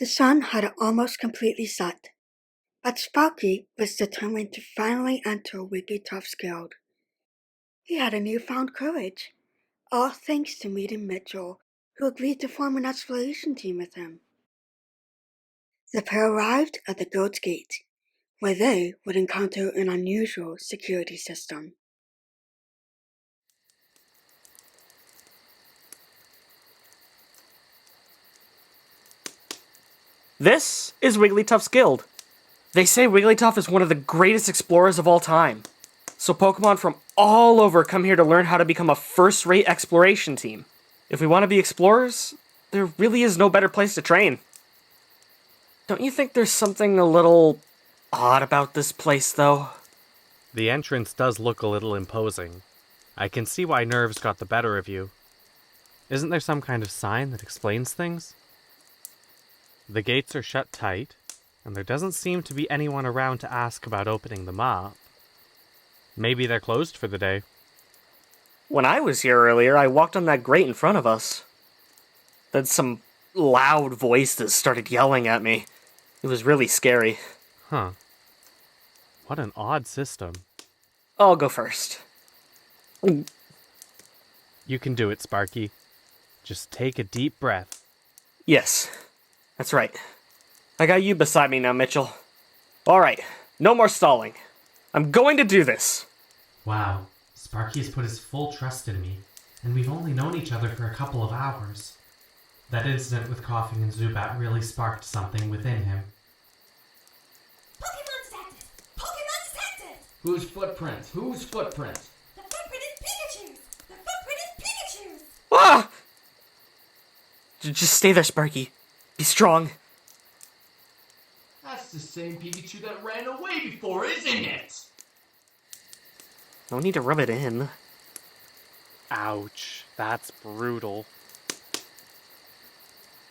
sun had almost completely set, but Sparky was determined to finally enter Wigglytuff's guild. He had a newfound courage, all thanks to meeting Mitchell, who agreed to form an exploration team with him. The pair arrived at the guild's gate, where they would encounter an unusual security system. This is Wigglytuff's guild. They say Wigglytuff is one of the greatest explorers of all time. So Pokemon from all over come here to learn how to become a first-rate exploration team. If we want to be explorers, there really is no better place to train. Don't you think there's something a little odd about this place, though? The entrance does look a little imposing. I can see why nerves got the better of you. Isn't there some kind of sign that explains things? The gates are shut tight, and there doesn't seem to be anyone around to ask about opening them up. Maybe they're closed for the day. When I was here earlier, I walked on that grate in front of us. Then some loud voices started yelling at me. It was really scary. Huh. What an odd system. I'll go first. You can do it, Sparky. Just take a deep breath. Yes, that's right. I got you beside me now, Mitchell. Alright, no more stalling. I'm going to do this. Wow, Sparky has put his full trust in me, and we've only known each other for a couple of hours. That incident with Coughing and Zubat really sparked something within him. Pokemon detected! Pokemon detected! Whose footprint? Whose footprint? The footprint is Pikachu's! The footprint is Pikachu's! Ah! Just stay there, Sparky. Be strong. That's the same Pikachu that ran away before, isn't it? No need to rub it in. Ouch, that's brutal.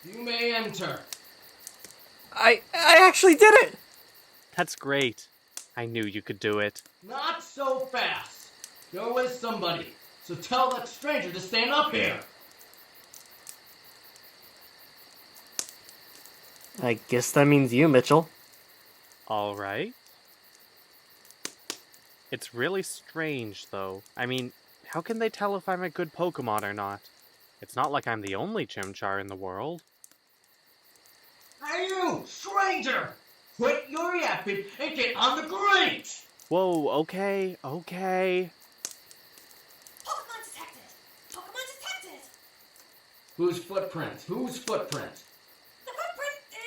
You may enter. I actually did it! That's great. I knew you could do it. Not so fast. You're with somebody, so tell that stranger to stand up here. I guess that means you, Mitchell. Alright. It's really strange, though. I mean, how can they tell if I'm a good Pokemon or not? It's not like I'm the only Chimchar in the world. Hey you, stranger! Quit your yapping and get on the grate! Whoa, okay. Pokemon detected! Pokemon detected! Whose footprint? Whose footprint? The footprint is...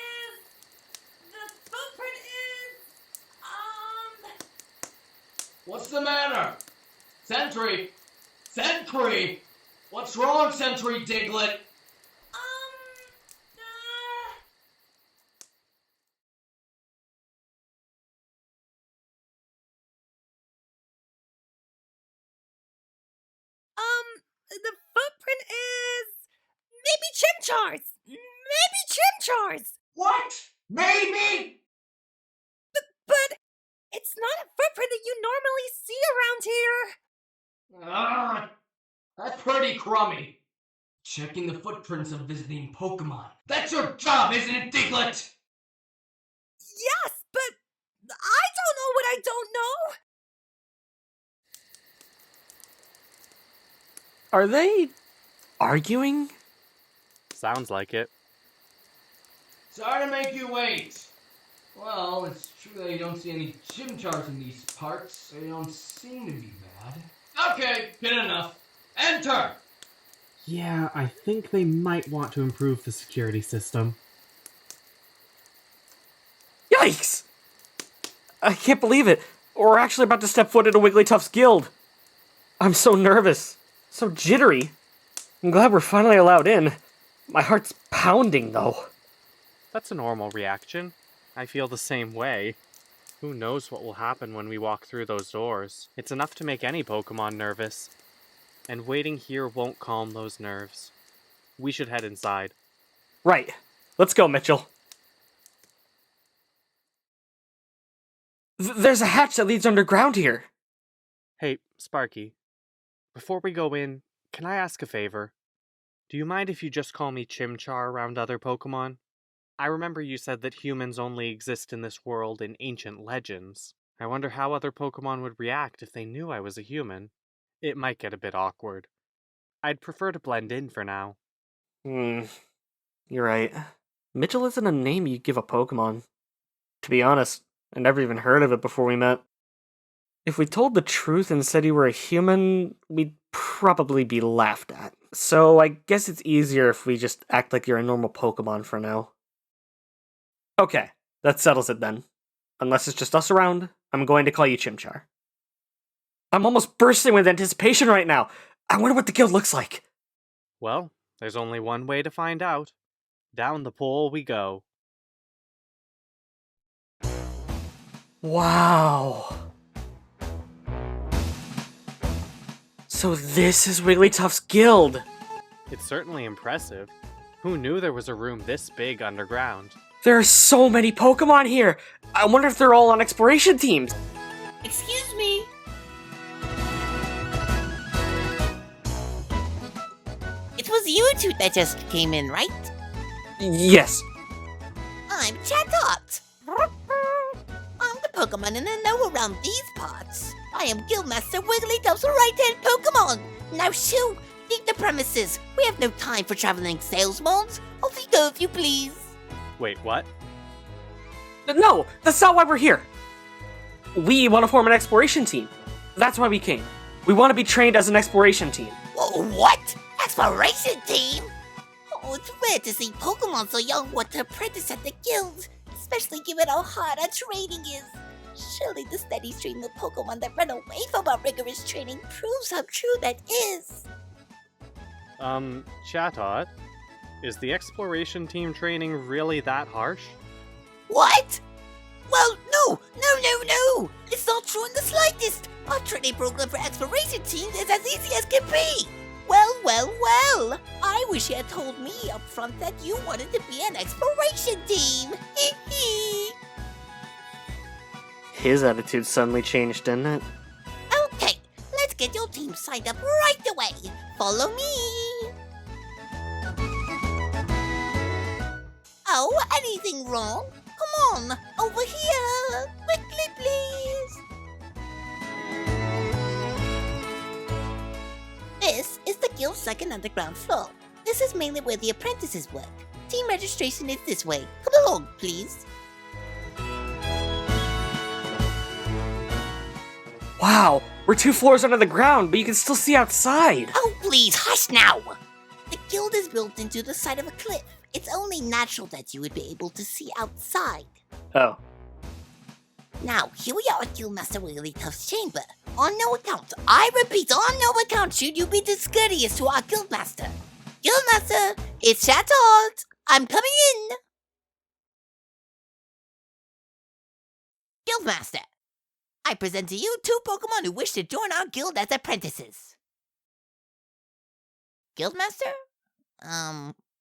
What's the matter? Sentry! Sentry! What's wrong, Sentry Diglett? The footprint is... maybe Chimchar's! Maybe Chimchar's! What? Maybe? But it's not a footprint that you normally see around here. That's pretty crummy. Checking the footprints of visiting Pokemon. That's your job, isn't it, Diglett? Yes, but I don't know what I don't know. Are they arguing? Sounds like it. Sorry to make you wait. Well, it's true that you don't see any Chimchars in these parts, so you don't seem to be bad. Okay, good enough. Enter! Yeah, I think they might want to improve the security system. Yikes! I can't believe it. We're actually about to step foot into Wigglytuff's guild. I'm so nervous. So jittery. I'm glad we're finally allowed in. My heart's pounding, though. That's a normal reaction. I feel the same way. Who knows what will happen when we walk through those doors? It's enough to make any Pokemon nervous. And waiting here won't calm those nerves. We should head inside. Right. Let's go, Mitchell. There's a hatch that leads underground here. Hey, Sparky. Before we go in, can I ask a favor? Do you mind if you just call me Chimchar around other Pokemon? I remember you said that humans only exist in this world in ancient legends. I wonder how other Pokemon would react if they knew I was a human. It might get a bit awkward. I'd prefer to blend in for now. You're right. Mitchell isn't a name you'd give a Pokemon. To be honest, I never even heard of it before we met. If we told the truth and said you were a human, we'd probably be laughed at. So I guess it's easier if we just act like you're a normal Pokemon for now. Okay, that settles it then. Unless it's just us around, I'm going to call you Chimchar. I'm almost bursting with anticipation right now. I wonder what the guild looks like. Well, there's only one way to find out. Down the pole we go. Wow. So this is Wigglytuff's guild. It's certainly impressive. Who knew there was a room this big underground? There are so many Pokemon here. I wonder if they're all on exploration teams. Excuse me. It was you two that just came in, right? Yes. I'm Chatot. I'm the Pokemon in the know around these parts. I am Guildmaster Wigglytuff's right-hand Pokemon. Now shoo, leave the premises. We have no time for traveling salesmen. Off you go if you please. Wait, what? No, that's not why we're here. We want to form an exploration team. That's why we came. We want to be trained as an exploration team. Whoa, what? Exploration team? Oh, it's rare to see Pokemon so young want to apprentice at the guild, especially given how hard our training is. Surely the steady stream of Pokemon that run away from our rigorous training proves how true that is. Chatot, is the exploration team training really that harsh? What? Well, no! It's not true in the slightest. Our training program for exploration teams is as easy as can be. Well. I wish you had told me up front that you wanted to be an exploration team. His attitude suddenly changed, didn't it? Okay, let's get your team signed up right away. Follow me. Oh, anything wrong? Come on, over here. Quickly, please. This is the guild's second underground floor. This is mainly where the apprentices work. Team registration is this way. Come along, please. Wow, we're 2 floors under the ground, but you can still see outside. Oh, please, hush now! The guild is built into the side of a cliff. It's only natural that you would be able to see outside. Oh. Now, here we are at Guildmaster Wigglytuff's chamber. On no account, I repeat, on no account should you be discourteous to our Guildmaster. Guildmaster, it's Chatot. I'm coming in. Guildmaster, I present to you 2 Pokemon who wish to join our guild as apprentices. Guildmaster?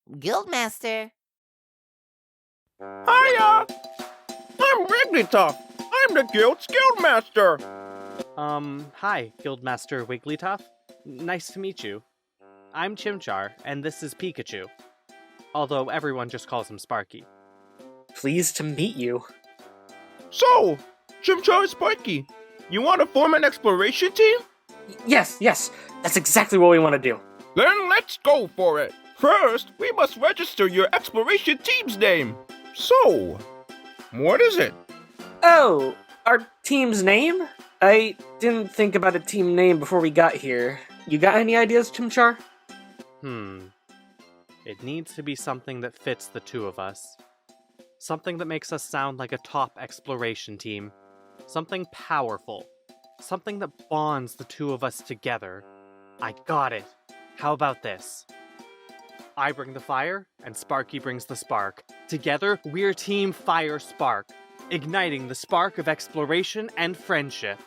Guildmaster. Hiya! I'm Wigglytuff. I'm the guild's guildmaster. Hi, Guildmaster Wigglytuff. Nice to meet you. I'm Chimchar, and this is Pikachu. Although everyone just calls him Sparky. Pleased to meet you. So, Chimchar and Sparky, you want to form an exploration team? Yes, that's exactly what we want to do. Then let's go for it. First, we must register your exploration team's name. So, what is it? Oh, our team's name? I didn't think about a team name before we got here. You got any ideas, Chimchar? It needs to be something that fits the 2 of us. Something that makes us sound like a top exploration team. Something powerful. Something that bonds the 2 of us together. I got it. How about this? I bring the fire, and Sparky brings the spark. Together, we're Team Fire Spark, igniting the spark of exploration and friendship.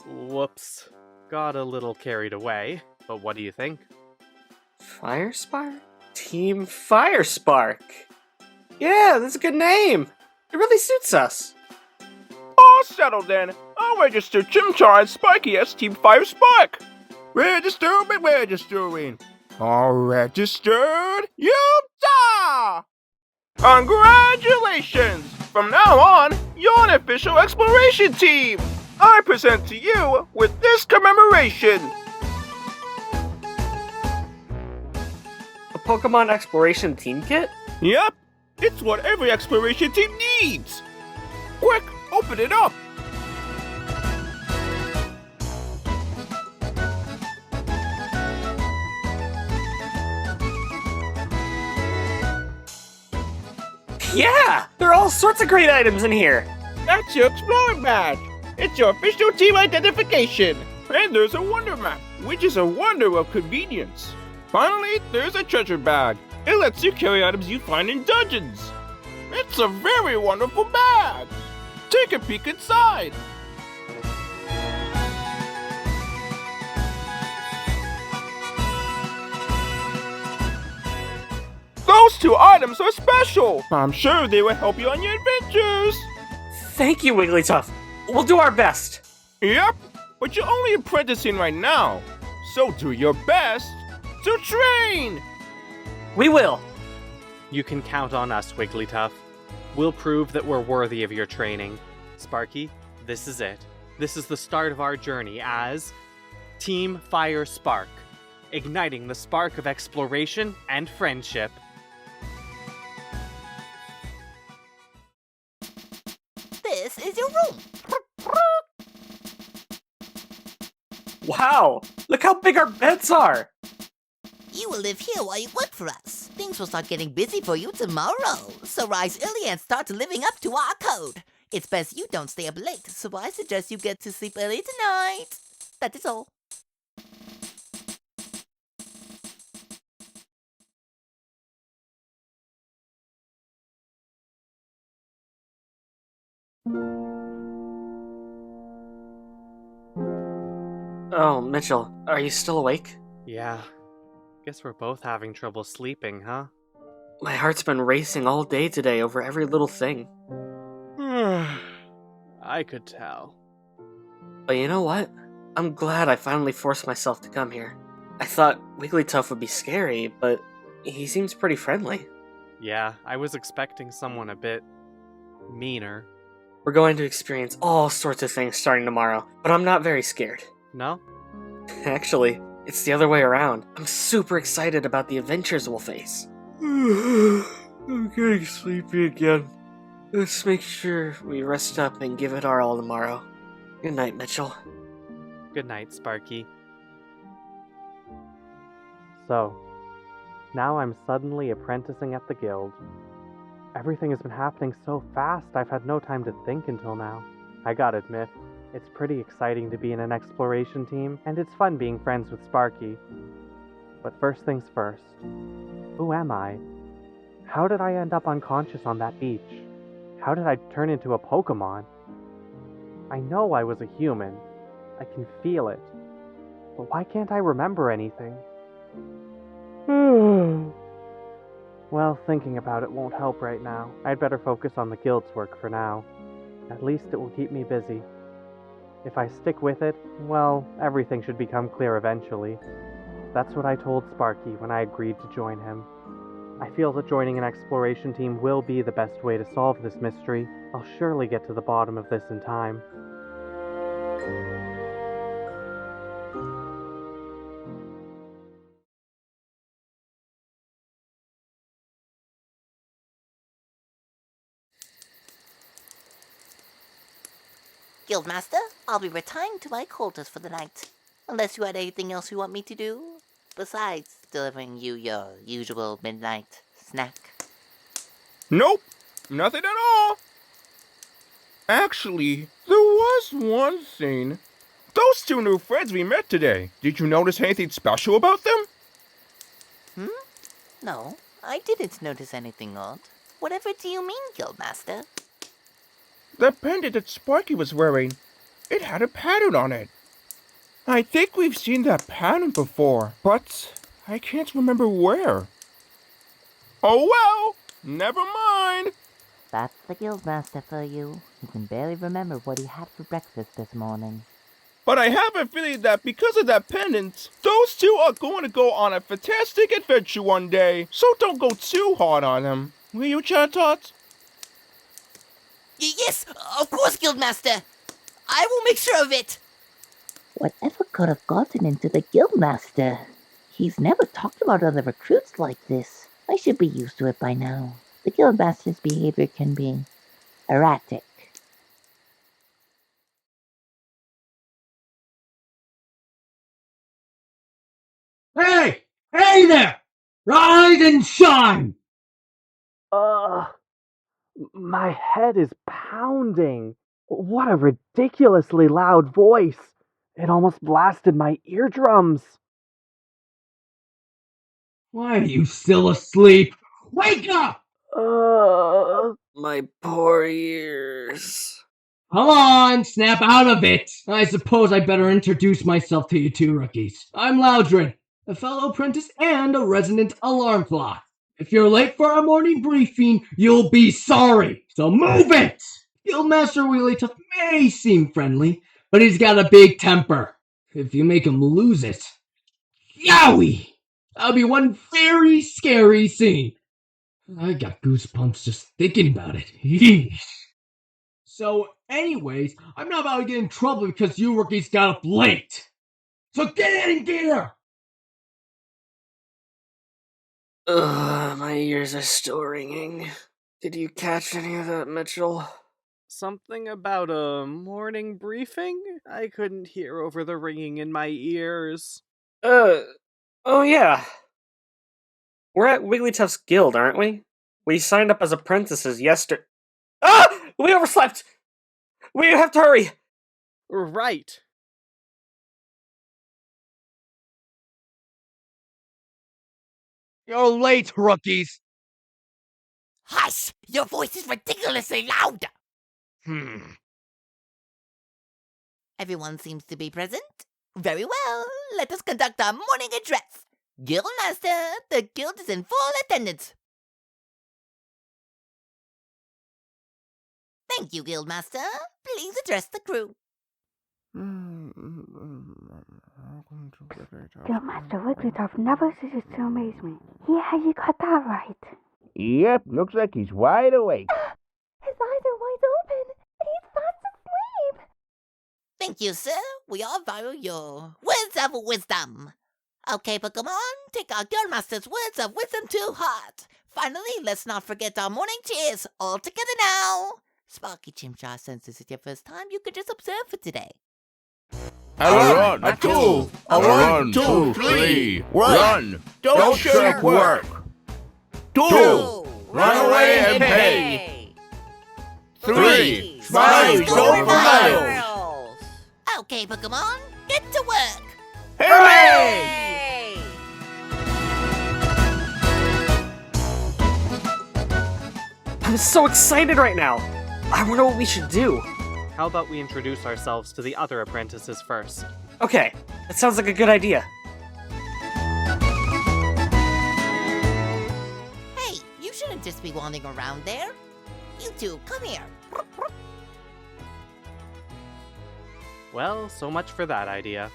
Whoops. Got a little carried away, but what do you think? Fire Spark? Team Fire Spark. Yeah, that's a good name. It really suits us. All settled then. I'll register Chimchar and Sparky as Team Fire Spark. Registering. All registered. You die! Congratulations! From now on, you're an official exploration team! I present to you with this commemoration! A Pokemon Exploration Team Kit? Yep, it's what every exploration team needs! Quick, open it up! Yeah! There are all sorts of great items in here! That's your Explorer badge! It's your official team identification! And there's a Wonder Map, which is a wonder of convenience. Finally, there's a treasure bag. It lets you carry items you find in dungeons. It's a very wonderful bag! Take a peek inside! Those two items are special! I'm sure they will help you on your adventures! Thank you, Wigglytuff. We'll do our best. Yep, but you're only apprenticing right now, so do your best to train! We will. You can count on us, Wigglytuff. We'll prove that we're worthy of your training. Sparky, this is it. This is the start of our journey as Team Fire Spark, igniting the spark of exploration and friendship. This is your room. Wow! Look how big our beds are! You will live here while you work for us. Things will start getting busy for you tomorrow. So rise early and start living up to our code. It's best you don't stay up late, so I suggest you get to sleep early tonight. That is all. Oh, Mitchell, are you still awake? Yeah, guess we're both having trouble sleeping, huh? My heart's been racing all day today over every little thing. I could tell. But you know what? I'm glad I finally forced myself to come here. I thought Wigglytuff would be scary, but he seems pretty friendly. Yeah, I was expecting someone a bit meaner. We're going to experience all sorts of things starting tomorrow, but I'm not very scared. No? Actually, it's the other way around. I'm super excited about the adventures we'll face. I'm getting sleepy again. Let's make sure we rest up and give it our all tomorrow. Good night, Mitchell. Good night, Sparky. So, now I'm suddenly apprenticing at the guild. Everything has been happening so fast, I've had no time to think until now. I gotta admit, it's pretty exciting to be in an exploration team, and it's fun being friends with Sparky. But first things first, who am I? How did I end up unconscious on that beach? How did I turn into a Pokémon? I know I was a human. I can feel it. But why can't I remember anything? Well, thinking about it won't help right now. I'd better focus on the guild's work for now. At least it will keep me busy. If I stick with it, well, everything should become clear eventually. That's what I told Sparky when I agreed to join him. I feel that joining an exploration team will be the best way to solve this mystery. I'll surely get to the bottom of this in time. Guildmaster, I'll be retiring to my quarters for the night. Unless you had anything else you want me to do, besides delivering you your usual midnight snack. Nope, nothing at all. Actually, there was one thing. Those two new friends we met today, did you notice anything special about them? No, I didn't notice anything odd. Whatever do you mean, Guildmaster? The pendant that Sparky was wearing, it had a pattern on it. I think we've seen that pattern before, but I can't remember where. Oh well, never mind. That's the Guildmaster for you. He can barely remember what he had for breakfast this morning. But I have a feeling that because of that pendant, those two are going to go on a fantastic adventure one day, so don't go too hard on them. Will you, Chatot? Yes, of course, Guildmaster. I will make sure of it. Whatever could have gotten into the Guildmaster? He's never talked about other recruits like this. I should be used to it by now. The Guildmaster's behavior can be erratic. Hey! Hey there! Rise and shine! My head is pounding. What a ridiculously loud voice. It almost blasted my eardrums. Why are you still asleep? Wake up! My poor ears. Come on, snap out of it! I suppose I better introduce myself to you two rookies. I'm Loudred, a fellow apprentice and a resident alarm clock. If you're late for our morning briefing, you'll be sorry, so move it! Guildmaster Wigglytuff may seem friendly, but he's got a big temper. If you make him lose it, yowie! That'll be one very scary scene. I got goosebumps just thinking about it. Yeesh. So, anyways, I'm not about to get in trouble because you rookies got up late. So get in gear! My ears are still ringing. Did you catch any of that, Mitchell? Something about a morning briefing? I couldn't hear over the ringing in my ears. Oh yeah. We're at Wigglytuff's guild, aren't we? We signed up as apprentices yesterday. Ah! We overslept! We have to hurry! Right. You're late, rookies. Hush! Your voice is ridiculously loud. Everyone seems to be present. Very well. Let us conduct our morning address. Guildmaster, the guild is in full attendance. Thank you, Guildmaster. Please address the crew. Guildmaster Wigglytuff never ceases to amaze me. Yeah, you got that right. Yep, looks like he's wide awake. His eyes are wide open, and he's fast asleep. Thank you, sir. We all value your words of wisdom. Okay, Pokemon, take our Guildmaster's words of wisdom to heart. Finally, let's not forget our morning cheers all together now. Sparky, Chimchar, since this is your first time, you could just observe for today. A run, a two, a 1, 2, 3, run, don't shirk work. 2, run away and pay. 3, smile, go for miles. Okay, Pokemon, get to work. Hooray! I'm so excited right now. I wonder what we should do. How about we introduce ourselves to the other apprentices first? Okay, that sounds like a good idea. Hey, you shouldn't just be wandering around there. You two, come here. Well, so much for that idea.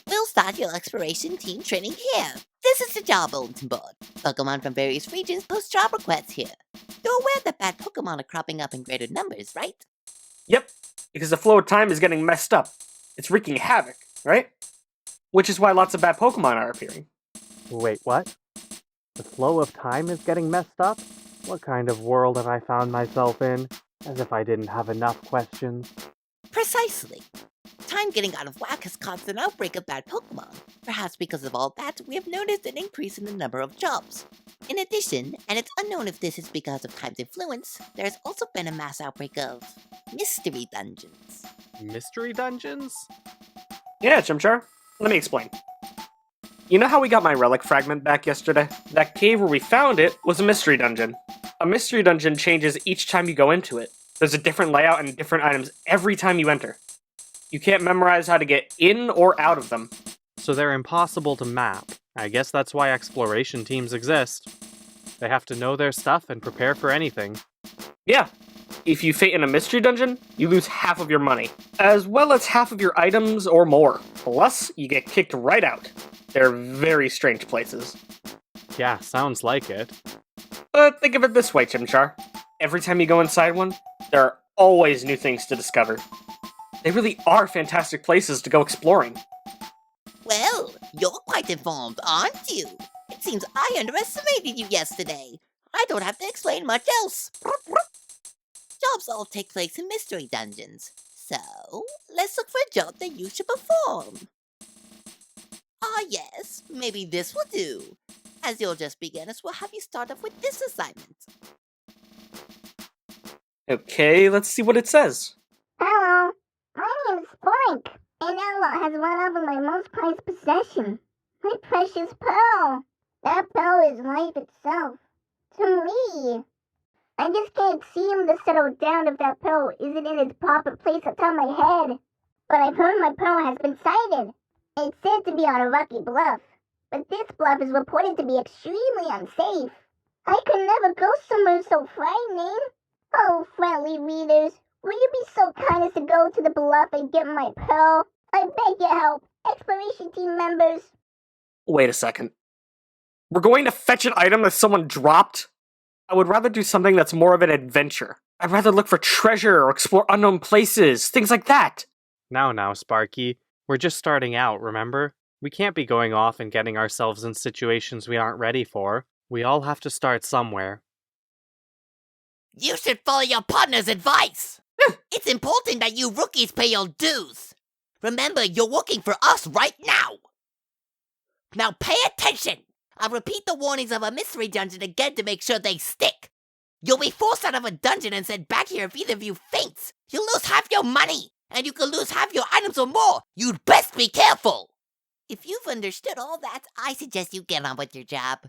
We'll start your exploration team training here. This is the job bulletin board. Pokemon from various regions post job requests here. You're aware that bad Pokemon are cropping up in greater numbers, right? Yep, because the flow of time is getting messed up. It's wreaking havoc, right? Which is why lots of bad Pokemon are appearing. Wait, what? The flow of time is getting messed up? What kind of world have I found myself in? As if I didn't have enough questions. Precisely. Time getting out of whack has caused an outbreak of bad Pokemon. Perhaps because of all that, we have noticed an increase in the number of jobs. In addition, and it's unknown if this is because of time's influence, there has also been a mass outbreak of mystery dungeons. Mystery dungeons? Yeah, Chimchar. Let me explain. You know how we got my relic fragment back yesterday? That cave where we found it was a mystery dungeon. A mystery dungeon changes each time you go into it. There's a different layout and different items every time you enter. You can't memorize how to get in or out of them. So they're impossible to map. I guess that's why exploration teams exist. They have to know their stuff and prepare for anything. Yeah, If you faint in a mystery dungeon, you lose half of your money, as well as half of your items or more. Plus, you get kicked right out. They're very strange places. Yeah, sounds like it. But think of it this way, Chimchar. Every time you go inside one, there are always new things to discover. They really are fantastic places to go exploring. Well, you're quite informed, aren't you? It seems I underestimated you yesterday. I don't have to explain much else. Jobs all take place in mystery dungeons. So, let's look for a job that you should perform. Ah yes, maybe this will do. As you're just beginners, we'll have you start off with this assignment. Okay, let's see what it says. Hello, my name's Spoink, and Ella has run over my most prized possession, my precious pearl. That pearl is life itself. To me. I just can't seem to settle down if that pearl isn't in its proper place atop my head. But I've heard my pearl has been sighted. It's said to be on a rocky bluff, but this bluff is reported to be extremely unsafe. I could never go somewhere so frightening. Oh, friendly readers, will you be so kind as to go to the bluff and get my pearl? I beg your help, exploration team members. Wait a second. We're going to fetch an item that someone dropped? I would rather do something that's more of an adventure. I'd rather look for treasure or explore unknown places, things like that. Now, Sparky. We're just starting out, remember? We can't be going off and getting ourselves in situations we aren't ready for. We all have to start somewhere. You should follow your partner's advice. It's important that you rookies pay your dues. Remember, you're working for us right now. Now pay attention. I'll repeat the warnings of a mystery dungeon again to make sure they stick. You'll be forced out of a dungeon and sent back here if either of you faints. You'll lose half your money, and you could lose half your items or more. You'd best be careful. If you've understood all that, I suggest you get on with your job.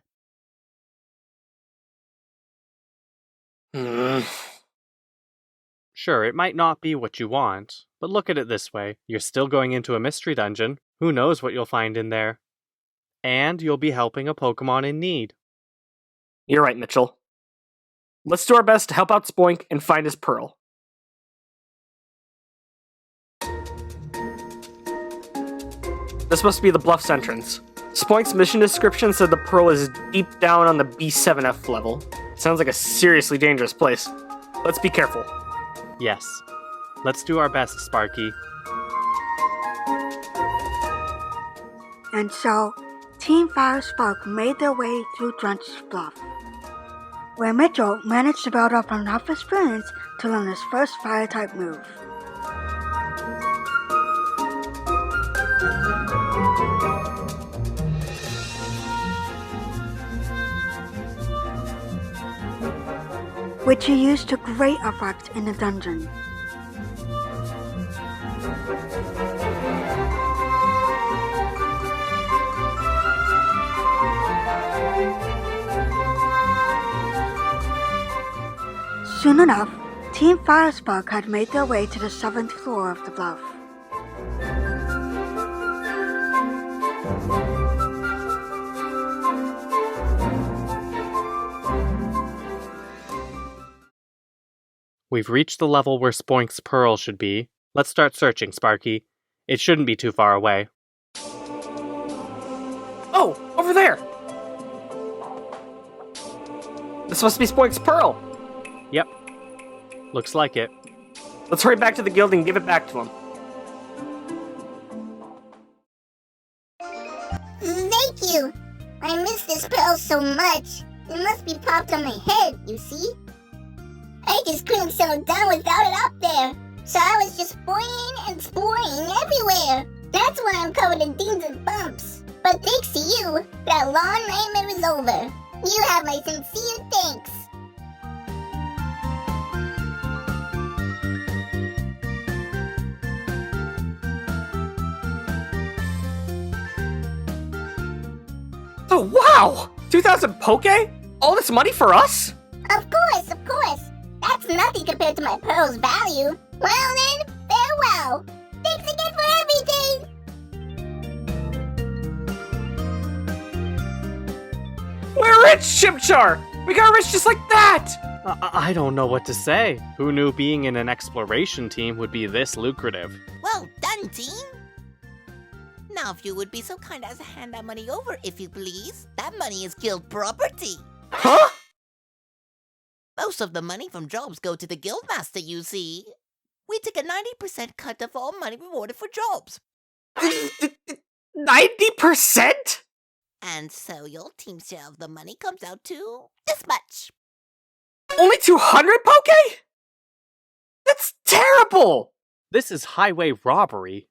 Sure, it might not be what you want, but look at it this way. You're still going into a mystery dungeon. Who knows what you'll find in there? And you'll be helping a Pokémon in need. You're right, Mitchell. Let's do our best to help out Spoink and find his pearl. This must be the Bluff's entrance. Spoink's mission description said the pearl is deep down on the B7F level. Sounds like a seriously dangerous place. Let's be careful. Yes. Let's do our best, Sparky. And so, Team Fire Spark made their way through Drenched Bluff, where Mitchell managed to build up enough experience to learn his first Fire-type move. Which he used to great effect in the dungeon. Soon enough, Team Firespark had made their way to the 7th floor of the bluff. We've reached the level where Spoink's pearl should be. Let's start searching, Sparky. It shouldn't be too far away. Oh, over there! This must be Spoink's pearl! Yep. Looks like it. Let's hurry back to the guild and give it back to him. Thank you! I miss this pearl so much. It must be popped on my head, you see? I just couldn't settle down without it up there. So I was just spoiling and spoiling everywhere. That's why I'm covered in dings and bumps. But thanks to you, that long nightmare is over. You have my sincere thanks. Oh, wow! 2,000 Poke? All this money for us? Of course, of course. That's nothing compared to my pearl's value. Well then, farewell. Thanks again for everything. We're rich, Chimchar! We got rich just like that! I don't know what to say. Who knew being in an exploration team would be this lucrative? Well done, team! Now, if you would be so kind as to hand that money over, if you please. That money is guild property. Huh? Most of the money from jobs go to the guildmaster, you see. We take a 90% cut of all money rewarded for jobs. 90%? And so your team's share of the money comes out to this much. Only 200 Poke? That's terrible! This is highway robbery.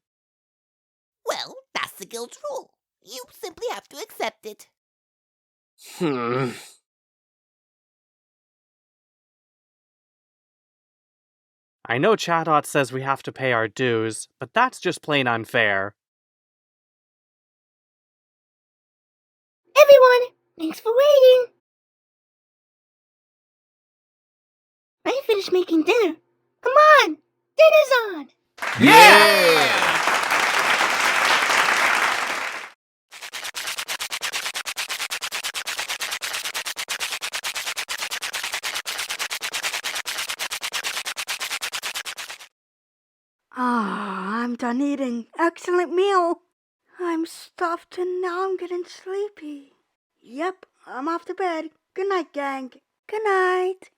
Well, that's the guild's rule. You simply have to accept it. I know Chatot says we have to pay our dues, but that's just plain unfair. Everyone, thanks for waiting. I finished making dinner. Come on, dinner's on. Yeah! Ah, I'm done eating. Excellent meal. I'm stuffed and now I'm getting sleepy. Yep, I'm off to bed. Good night, gang. Good night.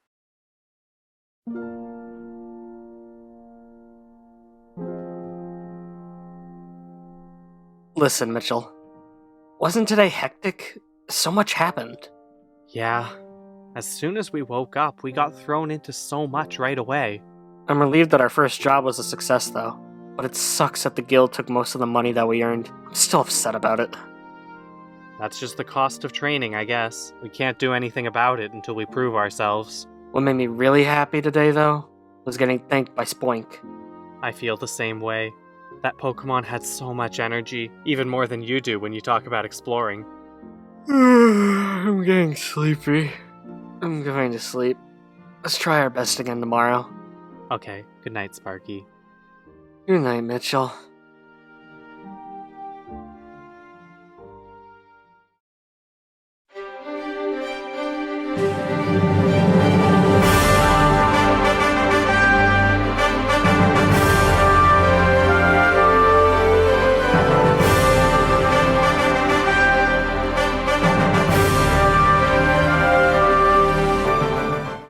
Listen, Mitchell. Wasn't today hectic? So much happened. Yeah. As soon as we woke up, we got thrown into so much right away. I'm relieved that our first job was a success, though. But it sucks that the guild took most of the money that we earned. I'm still upset about it. That's just the cost of training, I guess. We can't do anything about it until we prove ourselves. What made me really happy today, though, was getting thanked by Spoink. I feel the same way. That Pokemon had so much energy, even more than you do when you talk about exploring. I'm getting sleepy. I'm going to sleep. Let's try our best again tomorrow. Okay, good night, Sparky. Good night, Mitchell.